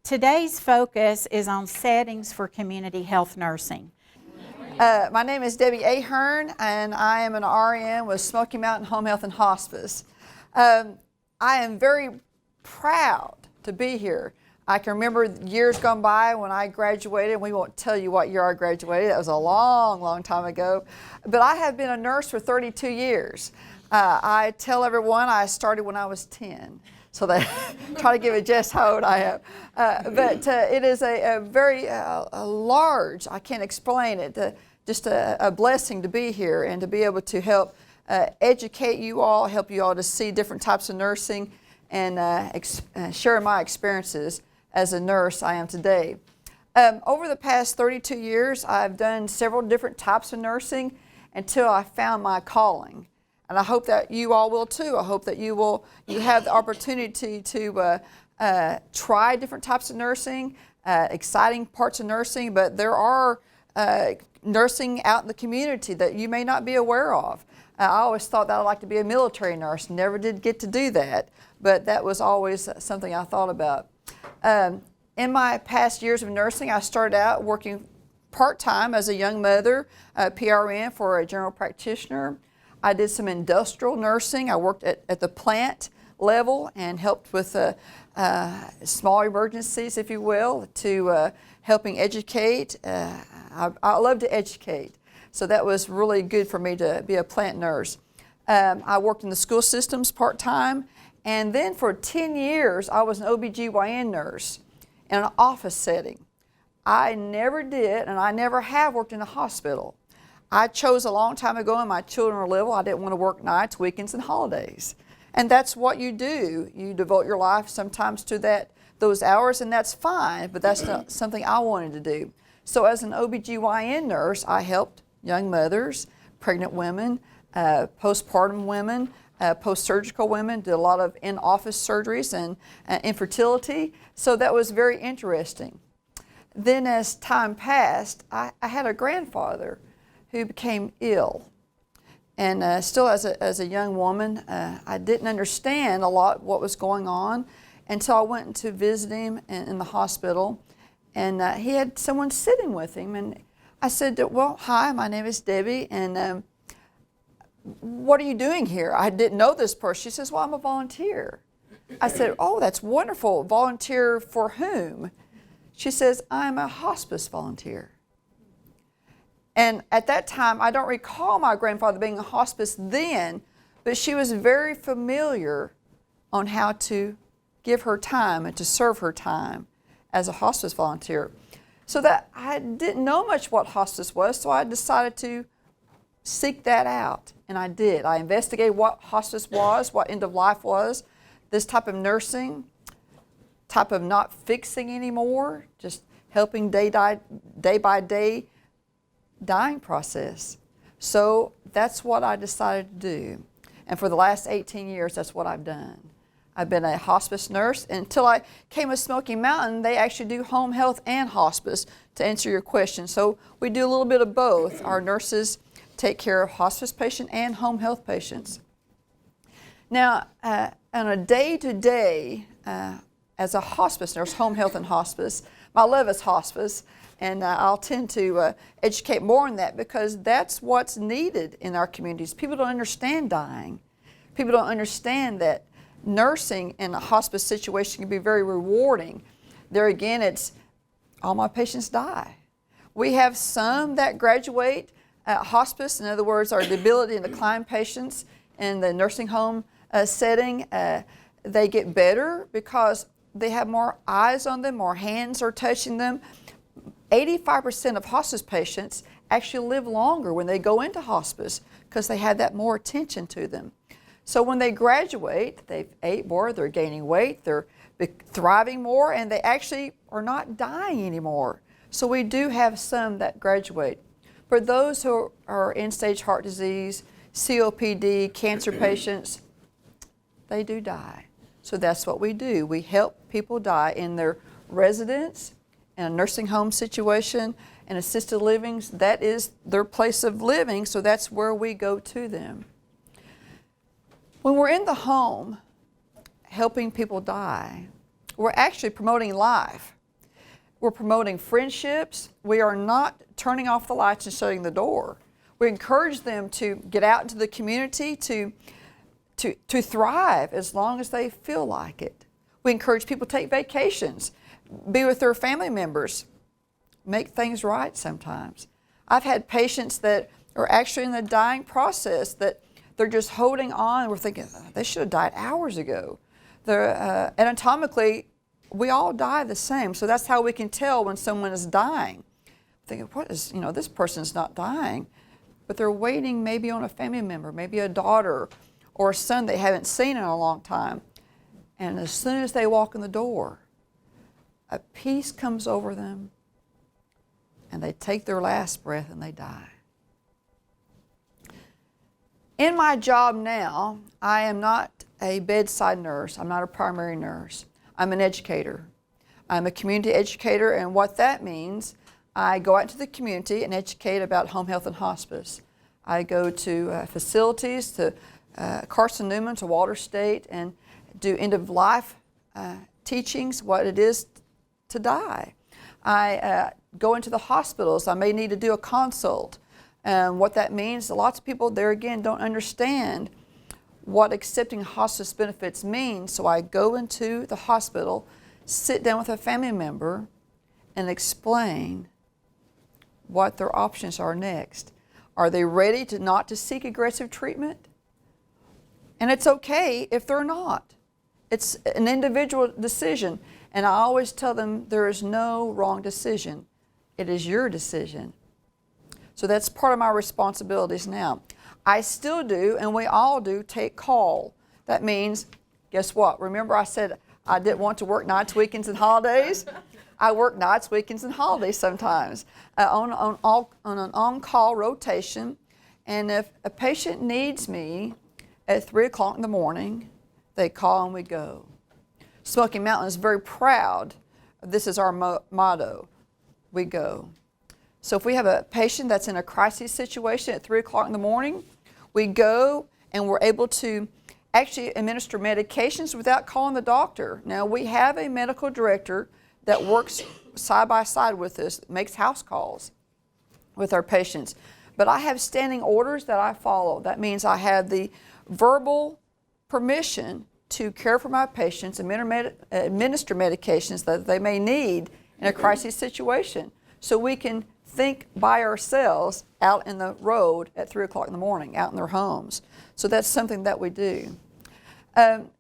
Today's focus is on settings for community health nursing. My name is Debbie Ahearn, and I am an RN with Smoky Mountain Home Health and Hospice. I am very proud to be here. I can remember years gone by when I graduated. We won't tell you what year I graduated. That was a long, long time ago. But I have been a nurse for 32 years. I tell everyone I started when I was 10. So they try to give it just how old I am. But it is a very large, I can't explain it, just a blessing to be here and to be able to help educate you all, help you all to see different types of nursing and share my experiences as a nurse I am today. Over the past 32 years, I've done several different types of nursing until I found my calling. And I hope that you all will too. I hope that you have the opportunity to try different types of nursing, exciting parts of nursing, but there are nursing out in the community that you may not be aware of. I always thought that I'd like to be a military nurse. Never did get to do that, but that was always something I thought about. In my past years of nursing, I started out working part-time as a young mother, PRN for a general practitioner. I did some industrial nursing. I worked at the plant level and helped with small emergencies, if you will, to helping educate. I love to educate, so that was really good for me to be a plant nurse. I worked in the school systems part-time, and then for 10 years I was an OBGYN nurse in an office setting. I never did, and I never have worked in a hospital. I chose a long time ago when my children were little, I didn't want to work nights, weekends, and holidays. And that's what you do. You devote your life sometimes to those hours, and that's fine, but that's not something I wanted to do. So as an OBGYN nurse, I helped young mothers, pregnant women, postpartum women, post-surgical women, did a lot of in-office surgeries and infertility. So that was very interesting. Then as time passed, I had a grandfather who became ill. And still as a young woman, I didn't understand a lot what was going on until I went to visit him in the hospital. And he had someone sitting with him. And I said, well, hi, my name is Debbie, and what are you doing here? I didn't know this person. She says, well, I'm a volunteer. I said, oh, that's wonderful. Volunteer for whom? She says, I'm a hospice volunteer. And at that time, I don't recall my grandfather being in hospice then, but she was very familiar on how to give her time and to serve her time as a hospice volunteer. So that I didn't know much what hospice was, so I decided to seek that out, and I did. I investigated what hospice was, what end of life was, this type of nursing, type of not fixing anymore, just helping day by day dying process. So that's what I decided to do. And for the last 18 years, that's what I've done. I've been a hospice nurse until I came to Smoky Mountain. They actually do home health and hospice, to answer your question. So we do a little bit of both. Our nurses take care of hospice patients and home health patients. Now, on a day-to-day, as a hospice nurse, home health and hospice, my love is hospice. And I'll tend to educate more on that because that's what's needed in our communities. People don't understand dying. People don't understand that nursing in a hospice situation can be very rewarding. There again, it's all my patients die. We have some that graduate hospice, in other words, our debility and decline patients in the nursing home setting. They get better because they have more eyes on them, more hands are touching them. 85% of hospice patients actually live longer when they go into hospice because they have that more attention to them. So when they graduate, they've ate more, they're gaining weight, they're thriving more, and they actually are not dying anymore. So we do have some that graduate. For those who are end-stage heart disease, COPD, cancer patients, they do die. So that's what we do. We help people die in their residence, in a nursing home situation, in assisted livings. That is their place of living, so that's where we go to them. When we're in the home helping people die, we're actually promoting life. We're promoting friendships. We are not turning off the lights and shutting the door. We encourage them to get out into the community to thrive as long as they feel like it. We encourage people to take vacations, be with their family members, make things right sometimes. I've had patients that are actually in the dying process that they're just holding on. We're thinking, they should have died hours ago. Anatomically, we all die the same, so that's how we can tell when someone is dying. Thinking, this person's not dying, but they're waiting maybe on a family member, maybe a daughter or a son they haven't seen in a long time. And as soon as they walk in the door, a peace comes over them, and they take their last breath and they die. In my job now, I am not a bedside nurse. I'm not a primary nurse. I'm an educator. I'm a community educator, and what that means, I go out into the community and educate about home health and hospice. I go to facilities, to Carson Newman, to Walter State, and do end-of-life teachings, what it is to die. I go into the hospitals. I may need to do a consult. What that means, lots of people there again don't understand what accepting hospice benefits means. So I go into the hospital, sit down with a family member, and explain what their options are next. Are they ready not to seek aggressive treatment? And it's okay if they're not. It's an individual decision. And I always tell them there is no wrong decision. It is your decision. So that's part of my responsibilities now. I still do, and we all do, take call. That means, guess what? Remember I said I didn't want to work nights, weekends, and holidays? I work nights, weekends, and holidays sometimes on an on-call rotation. And if a patient needs me at 3 o'clock in the morning, they call and we go. Smoky Mountain is very proud. This is our motto. We go. So if we have a patient that's in a crisis situation at 3 o'clock in the morning, we go and we're able to actually administer medications without calling the doctor. Now, we have a medical director that works side by side with us, makes house calls with our patients. But I have standing orders that I follow. That means I have the verbal permission to care for my patients and administer medications that they may need in a crisis situation. So we can think by ourselves out in the road at 3 o'clock in the morning, out in their homes. So that's something that we do.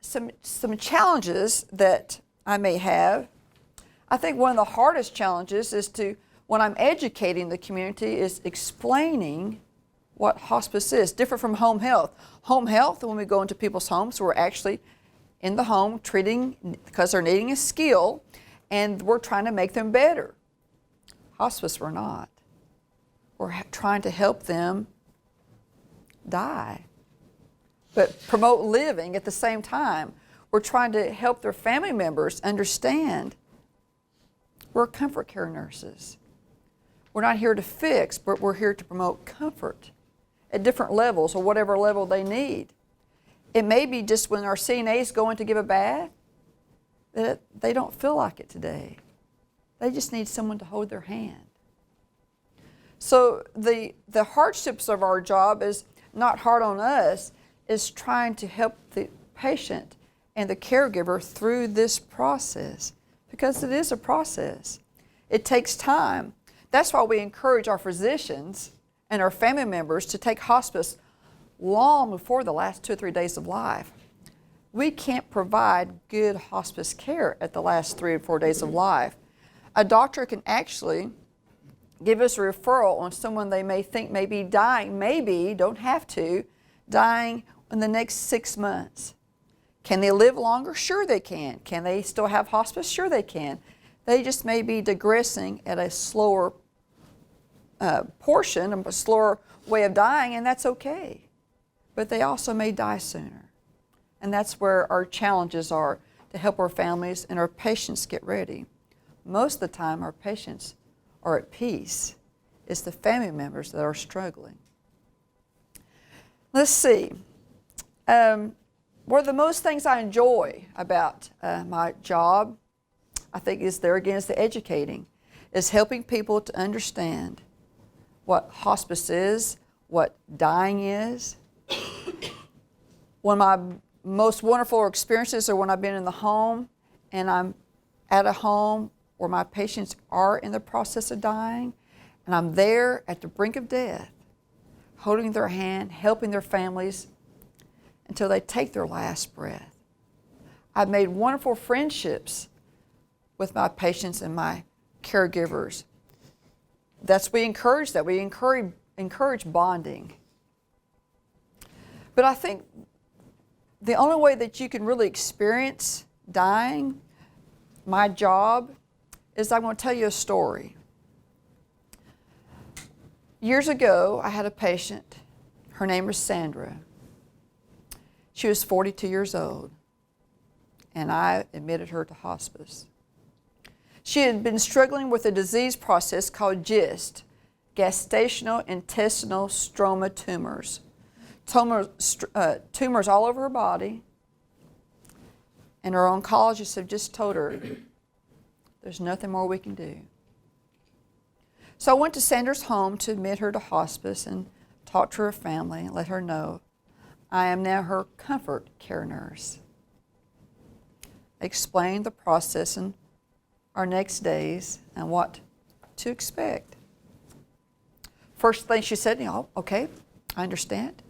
Some challenges that I may have. I think one of the hardest challenges is when I'm educating the community, is explaining what hospice is, different from home health. Home health, when we go into people's homes, we're actually in the home treating because they're needing a skill, and we're trying to make them better. Hospice, we're not. We're trying to help them die, but promote living at the same time. We're trying to help their family members understand we're comfort care nurses. We're not here to fix, but we're here to promote comfort at different levels or whatever level they need. It may be just when our CNAs go in to give a bath that they don't feel like it today. They just need someone to hold their hand. So the hardships of our job is not hard on us, is trying to help the patient and the caregiver through this process, because it is a process. It takes time. That's why we encourage our physicians and our family members to take hospice long before the last 2 or 3 days of life. We can't provide good hospice care at the last 3 or 4 days of life. A doctor can actually give us a referral on someone they may think may be dying, maybe, don't have to, dying in the next 6 months. Can they live longer? Sure they can. Can they still have hospice? Sure they can. They just may be digressing at a slower portion, a slower way of dying, and that's okay. But they also may die sooner. And that's where our challenges are, to help our families and our patients get ready. Most of the time, our patients are at peace. It's the family members that are struggling. Let's see. One of the most things I enjoy about my job I think is there again is the educating, is helping people to understand what hospice is, what dying is. One of my most wonderful experiences are when I've been in the home and I'm at a home where my patients are in the process of dying, and I'm there at the brink of death, holding their hand, helping their families until they take their last breath. I've made wonderful friendships with my patients and my caregivers. We encourage that. We encourage bonding. But I think the only way that you can really experience dying, my job, is I'm going to tell you a story. Years ago, I had a patient. Her name was Sandra. She was 42 years old, and I admitted her to hospice. She had been struggling with a disease process called GIST, gestational intestinal stroma tumors. Tumors all over her body, and her oncologists have just told her there's nothing more we can do. So I went to Sandra's home to admit her to hospice and talk to her family and let her know I am now her comfort care nurse. Explained the process and our next days and what to expect. First thing she said, okay, I understand.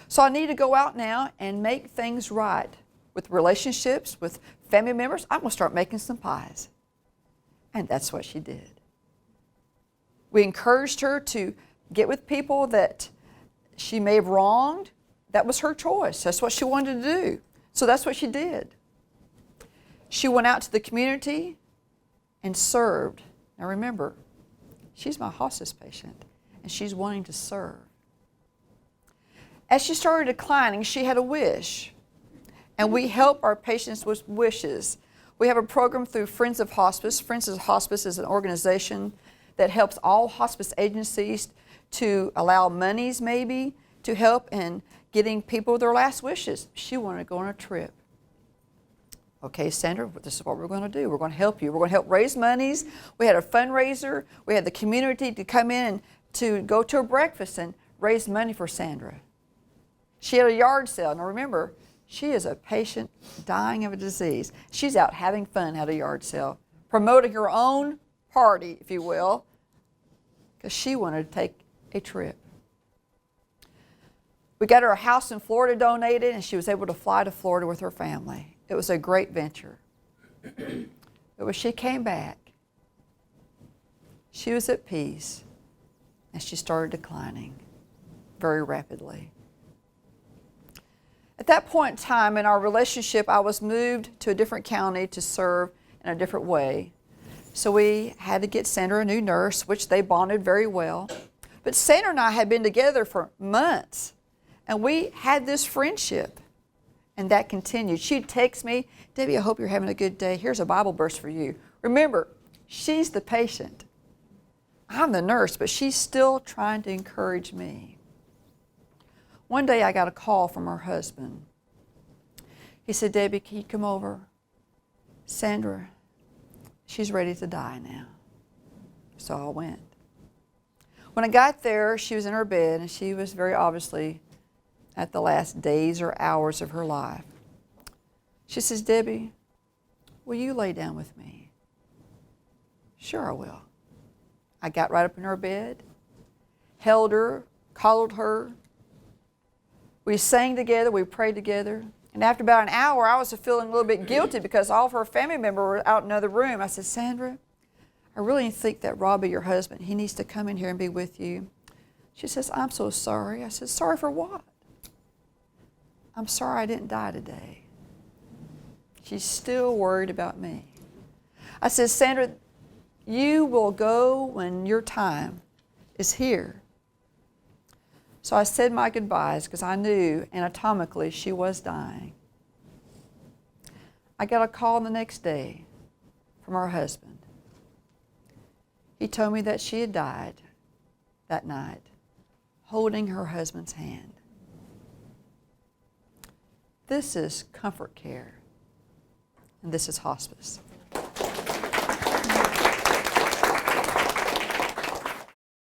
So I need to go out now and make things right with relationships, with family members. I'm going to start making some pies. And that's what she did. We encouraged her to get with people that she may have wronged. That was her choice. That's what she wanted to do. So that's what she did. She went out to the community and served. Now remember, she's my hospice patient, and she's wanting to serve. As she started declining, she had a wish, and we help our patients with wishes. We have a program through Friends of Hospice. Friends of Hospice is an organization that helps all hospice agencies to allow monies maybe to help in getting people their last wishes. She wanted to go on a trip. Okay, Sandra, this is what we're going to do. We're going to help you. We're going to help raise monies. We had a fundraiser. We had the community to come in and to go to a breakfast and raise money for Sandra. She had a yard sale. Now remember, she is a patient dying of a disease. She's out having fun at a yard sale, promoting her own party, if you will, because she wanted to take a trip. We got her a house in Florida donated, and she was able to fly to Florida with her family. It was a great venture. But when she came back, she was at peace, and she started declining very rapidly. At that point in time in our relationship, I was moved to a different county to serve in a different way. So we had to get Sandra a new nurse, which they bonded very well. But Sandra and I had been together for months, and we had this friendship, and that continued. She'd text me, Debbie, I hope you're having a good day. Here's a Bible verse for you. Remember, she's the patient. I'm the nurse, but she's still trying to encourage me. One day I got a call from her husband. He said, Debbie, can you come over? Sandra, she's ready to die now. So I went. When I got there, she was in her bed, and she was very obviously at the last days or hours of her life. She says, Debbie, will you lay down with me? Sure, I will. I got right up in her bed, held her, coddled her. We sang together, we prayed together. And after about an hour, I was feeling a little bit guilty because all of her family members were out in another room. I said, Sandra, I really think that Robbie, your husband, he needs to come in here and be with you. She says, I'm so sorry. I said, sorry for what? I'm sorry I didn't die today. She's still worried about me. I said, Sandra, you will go when your time is here. So I said my goodbyes because I knew anatomically she was dying. I got a call the next day from her husband. He told me that she had died that night, holding her husband's hand. This is comfort care, and this is hospice.